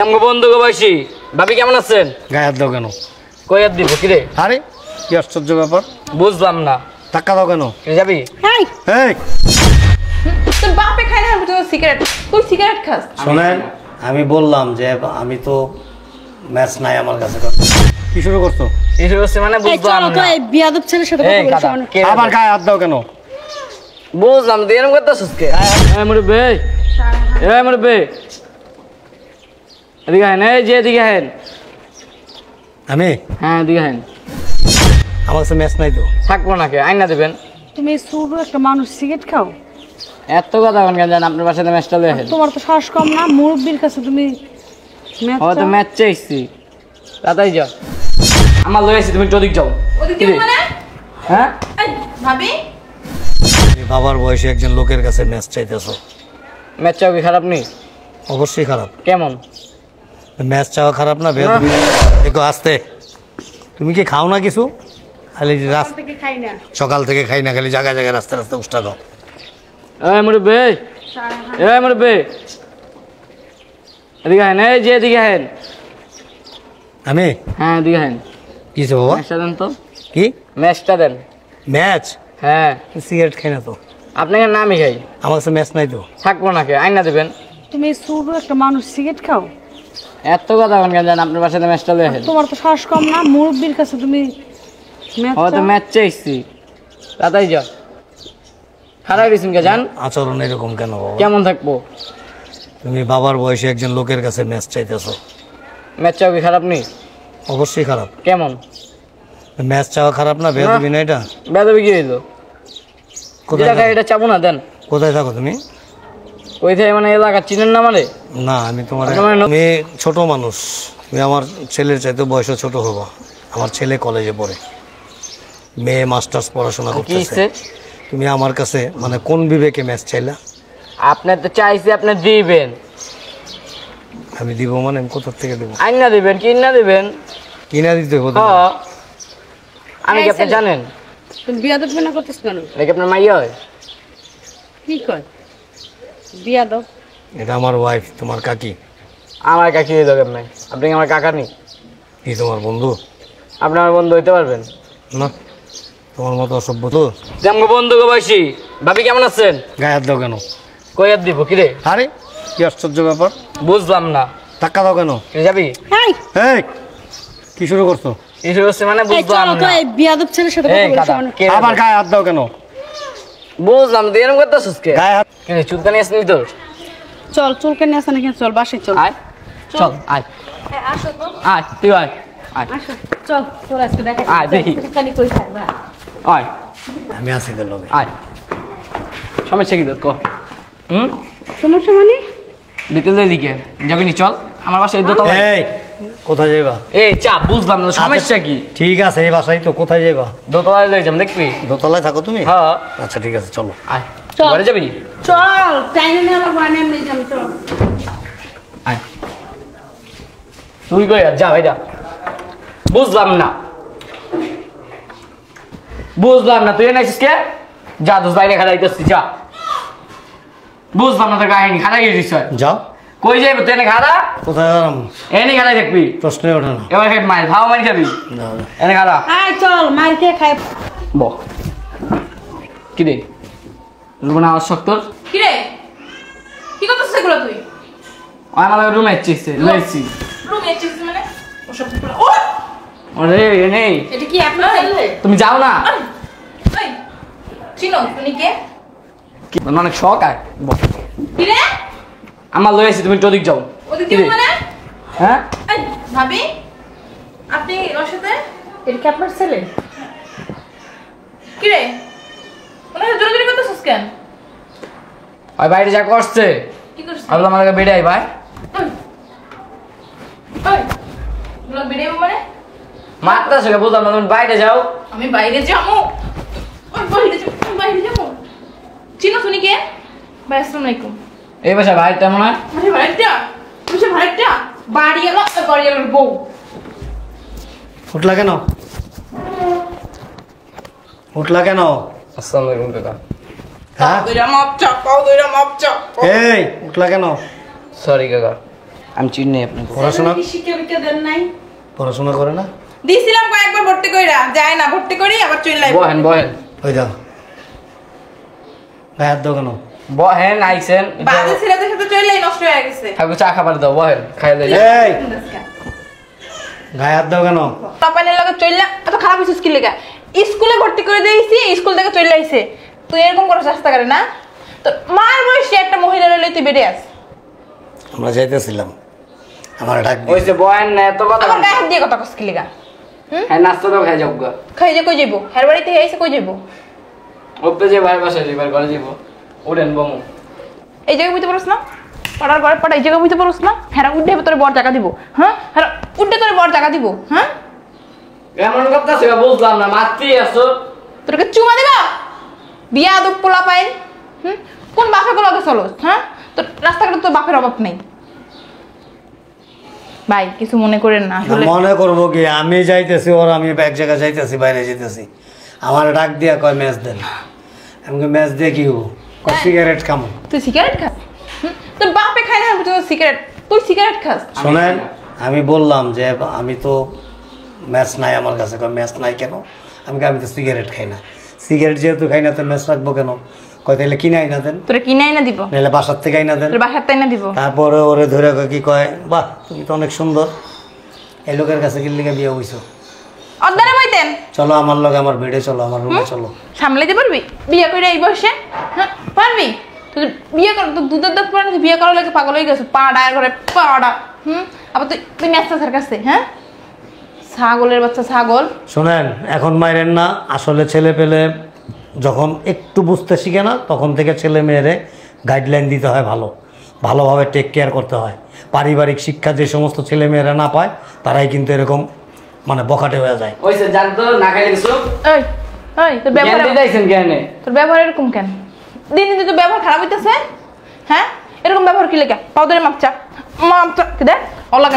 আমগো বন্ধু গো বয়সী ভাবি কেমন আছেন? গায়ে হাত দাও কেন? কই হাত দিব কি রে? আরে কি আশ্চর্য ব্যাপার, বুঝলাম না। টাকা দাও কেন? যাবি? এই এই তোর বাপে খায় না তুই সিগারেট, তুই সিগারেট খাস? শোনেন, আমি বললাম যে আমি তো ম্যাচ নাই আমার কাছে। কি শুরু করছো? এই হচ্ছে মানে বুঝলাম না। এই বিয়াদব ছেলের সাথে কথা বলিস মানে আবার গায়ে হাত দাও কেন? বুঝলাম তো এরকম করতেছিস কে? এই মুরব্বি, এই মুরব্বি এদিকে আহেন, এই যে এদিকে আহেন। আমি? হ্যাঁ এদিকে আহেন। আমার কাছে ম্যাচ নাই তো। থাকবো না কে? আইনা দেবেন। তুমি ছোট একটা মানুষ সিগারেট খাও? এত কথা কোন কেন জান? আপনার বাসাতে ম্যাচটা লয়ে আহেন। তোমার তো সাহস কম না, মুরব্বির কাছে তুমি হয়তো ম্যাচ চাইছি তাই যাও। আমার লয়ে আইছি, তুমি ওদিক যাও। ওদিকে মানে? হ্যাঁ এই ভাবি, তুমি বাবার বয়সে একজন লোকের কাছে ম্যাচ চাইতেছো। ম্যাচ চাও কি খারাপ নেই? অবশ্যই খারাপ। কেমন? ম্যাচ চাওয়া খারাপ না? দেখো আসতে, তুমি কি খাও না কিছু? খালি থেকে খাই না, সকাল থেকে খাই না, খালি জায়গায় জায়গায় রাস্তা রাস্তা উষ্টা দাও। এই মুরব্বি, এই মুরব্বি এদিকে আহেন, এই যে এদিকে আহেন। আমি? হ্যাঁ এদিকে আহেন। কিসে বাবা? ম্যাচটা দেন তো। কি ম্যাচটা দেন। ম্যাচ? হ্যাঁ সিগারেট খাই না তো। আপনাকে নামই খাই। আমার কাছে ম্যাচ নাই তো। থাকবো না কে? আইনা দেবেন। তুমি ছোট একটা মানুষ সিগারেট খাও? এত কথা কোন কেন জান? আপনার বাসাতে ম্যাচটা লয়ে আহেন। তোমার তো সাহস কম না, মুরব্বির কাছে তুমি হয়তো ম্যাচ চাইছি তাই যাও। খারাপ দিয়েছেন কে জান? আচরণ এরকম কেন বাবা? কেমন থাকবো? তুমি বাবার বয়সে একজন লোকের কাছে ম্যাচ চাইতেছো। ম্যাচ চাও কি খারাপ নেই? অবশ্যই খারাপ। কেমন? ম্যাচ চাওয়া খারাপ না? বেয়াদবি না এটা? বেদবি কি হইলো? কোথায় কোথায় এটা চাবো না দেন। কোথায় থাকো তুমি? ওই থেকে মানে এলাকা চিনেন না মানে? না আমি তোমার, আমার আমি ছোট মানুষ, তুমি আমার ছেলের চাইতে বয়সে ছোট হবো। আমার ছেলে কলেজে পড়ে, মেয়ে মাস্টার্স পড়াশোনা করতেছে। তুমি আমার কাছে মানে কোন বিবেকে ম্যাচ চাইলা? আপনার তো চাইছি আপনি দিবেন। আমি দিব মানে আমি কোথা থেকে দেবো? আইনা দিবেন কি না দিবেন? কিনা দিতে হতো। হ্যাঁ আমি কি আপনি জানেন? তুমি বিয়াদব না করতেছ কেন? নাকি আপনার মাইয়া হয়? কি কয় বিয়াদব? এটা আমার ওয়াইফ, তোমার কাকি। আমার কাকি হইল কেমন? আপনি কি আমার কাকা নেই? কি তোমার বন্ধু? আপনি আমার বন্ধু হইতে পারবেন না, তোমার মতো অসভ্য তো। আমগো বন্ধু গো বয়সী ভাবি কেমন আছেন? গায়ে হাত দাও কেন? কই হাত দিব কি রে? আরে কি আশ্চর্য ব্যাপার, বুঝলাম না। টাকা দাও কেন? যাবি? এই এই কি শুরু করছো? এই হচ্ছে মানে এই বুঝলাম চলো তো, না। এই বিয়াদব ছেলের সাথে কথা এই বলিস কাদা, মানে কে আবার রে? গায়ে হাত দাও কেন? বুঝলাম তো এরকম করতেছিস কে? গায়ে হাত কি রে, চুলকানি আসনি তোর? চল চুলকে নিয়ে আসা নাকি, চল বাসায় চল। আয় চল আয় আসো তো, আয় তুই আয় আয় আসো চল, তোর আজকে দেখা আয় দেখি। খালি কই থাকবা? আয় আমি আছি তো লগে। আয় সমস্যা কি তোর ক? সমস্যা মানে? বিকেল দিকে যাবি নি? চল আমার বাসায় দোতলায়। এই কোথায় যাইবা? এই চাপ বুঝলাম না, সমস্যা কি? ঠিক আছে, এই বাসায় তো। কোথায় যাইবা? দোতলায় লয়ে যাম দেখবি? দোতলায় থাকো তুমি? হ্যাঁ আচ্ছা ঠিক আছে, চলো। আয় চল। ঘরে যাবি? চল টাইনে নিয়ে আমার বাড়ি নিয়ে যাম, চল। আয় তুই কই আর যা ভাই যা। বুঝলাম না, বুঝলাম না, তুই এনেছিস কে? যা দোষ বাইরে খাড়াইতেছিস যা। বুঝলাম না তোর কাহিনী, খাড়াই গেছিস। যাও। কই যাইব তুই? এনে খাড়া, কোথায় গেলাম? এনে খাড়াই দেখবি। প্রশ্নই ওঠে না। এবার খাই মার ভাও মারি খাবি। না, না। এনে খাড়া আয় চল, মার খেয়ে খাই। বহ কি রে রুমে আওয়াজ শক্ত? কি রে, কি করতেছিস এগুলো তুই? আমার রুমে এসেছিস লইছি। রুমে এসেছিস মানে? ওসব ও আরে এনে এটা কি আপনার ছেলে? তুমি যাও না। এই চিনো তুমি কে? কি অনেক শখ আয় বহ। কি রে, আমার লই আছি, তুমি ওদিক যাও। ওদিকে কি রে? মানে? হ্যাঁ এই ভাবি, আপনি ওর সাথে? এটা কি আপনার ছেলে? কি রে, ওনার সাথে জোরাজোরি করতেছিস কেন? ওই বাইরে যা করছে কি করছিস? আমি আমাকে বেড়ে আই ভাই। ওই বলো বেরিয়ে মানে? মারতেছে কে বুঝলাম না, তুমি বাইরে যাও। আমি বাইরে যাবো? ওই বাইরে যাবো? চিনো শুনি কে? ভাই আসসালামু আলাইকুম। এই বাসায় বাইরটা মনে হয়। আরে ভাইটা, তুমি সে ভাইটা বাড়ি এলো, বাড়ি এলো বউ। উঠলা কেন? উঠলা কেন? আসসালামু আলাইকুম কাকা। হ্যাঁ পাউদুরা মাপচা। এই উঠলা কেন? সরি কাকা। আমি চিনি নাই আপনাকে। পড়াশোনা কি শিক্ষা বিক্ষা দেন নাই? পড়াশোনা করে না? দিছিলাম কয়েকবার ভর্তি কইরা, যায় না, ভর্তি করি আবার চলে আইব। বহেন বহেন ওই যাও, গায়ে হাত দাও কেন? বহেন আইছেন। বাজে ছেলেদের সাথে চলেই নষ্ট হয়ে গেছে। থাকো চা খাবার দাও, বহেন খাইলে এই গায়ে হাত দাও কেন? পাপানের লগে চলে এত খারাপ হইছিস কি লেগা? স্কুলে ভর্তি করে দিয়েছি, স্কুল থেকে চলে আইছে। তুই এরকম করে চেষ্টা করে না? তো মার বয়সী একটা মহিলা লইলে তুই বেড়ে আস। আমরা যাইতেছিলাম, আমার ডাক ওই যে বহেন না এত কথা। আমার গায়ে হাত দিয়ে কথা কস কি লেগা? হ্যাঁ নাস্তা দাও, খাই যাও গা। খাই যে কই যাইবো? হের বাড়িতে আইছে কই যাইবো? ওপে যে ভাই বাসায় যাইবার ঘরে যাইবো। ওড়েন বমু। এই জায়গায় বুঝতে পারছ না? পড়ার ঘরে পড়া এই জায়গায় বুঝতে পারছ না? হেরা উঠে তোরে বড় টাকা দিব। হ্যাঁ? হেরা উঠে তোরে বড় টাকা দিব। হ্যাঁ? এমন কথা ছিল বুঝলাম না, মারতেই আসো। তোরকে চুমা দিবা? বিয়া আদব পোলা পাইন। কোন বাপে গুলোকে চলোস? হ্যাঁ? তোর রাস্তাঘাটে তোর বাপের অভাব নেই। ভাই কিছু মনে করেন না আসলে। মনে করবো কি, আমি যাইতেছি ওর, আমি এক জায়গায় যাইতেছি, বাইরে যাইতেছি, আমার ডাক দিয়া কয় ম্যাচ দেন। আমি ম্যাচ দিয়ে কি হবো? সিগারেট খামো। তুই সিগারেট খাস? তোর বাপে খায় না তুই সিগারেট, তুই সিগারেট খাস? শোনেন, আমি বললাম যে আমি তো ম্যাচ নাই আমার কাছে। ম্যাচ নাই কেন? আমি তো সিগারেট খাই না। সিগারেট যেহেতু খাই না তো ম্যাচ রাখবো কেন? কয় তাহলে কিনে আইনা দেন, তোরে কিনাই না দিব, নাহলে বাসার থেকে আইনা দেন। তোর বাসার তাই না দিব। তারপরে ওরে ধরে কয় কি কয়, বাহ তুমি তো অনেক সুন্দর, এই লোকের কাছে কি লিগে বিয়ে হইছো? অর্ধারে বইতেন চলো আমার লগে, আমার বেডে চলো, আমার রুমে চলো। সামলাইতে পারবি বিয়ে করে এই বয়সে? হ্যাঁ পারবি? তুই বিয়ে কর, তোর দুধের দাঁত পড়ে না, বিয়ে করার লাগে পাগল হয়ে গেছে। পাড়া করে পাড়া। আবার তুই ম্যাচটার কাছে, হ্যাঁ ছাগলের বাচ্চা ছাগল। শোনেন, এখন মাইরেন না। আসলে ছেলে পেলে যখন একটু বুঝতে শিখে না, তখন থেকে ছেলে মেয়েরে গাইডলাইন দিতে হয়, ভালোভাবে টেক কেয়ার করতে হয়। পারিবারিক শিক্ষা যে সমস্ত ছেলে মেয়েরা না পায়, তারাই কিন্তু এরকম মানে বখাটে হয়ে যায়। ওই যে জান তো না খাইলে কিছু। এই এই তোর ব্যবহার, জ্ঞান দিতেছেন জ্ঞানে। তোর ব্যবহার এরকম কেন? দিন দিন তোর ব্যবহার খারাপ হইতেছে। হ্যাঁ এরকম ব্যবহার কি লেগে? পাউদারে মাপচা মাপচা কি দেখ অলাগা।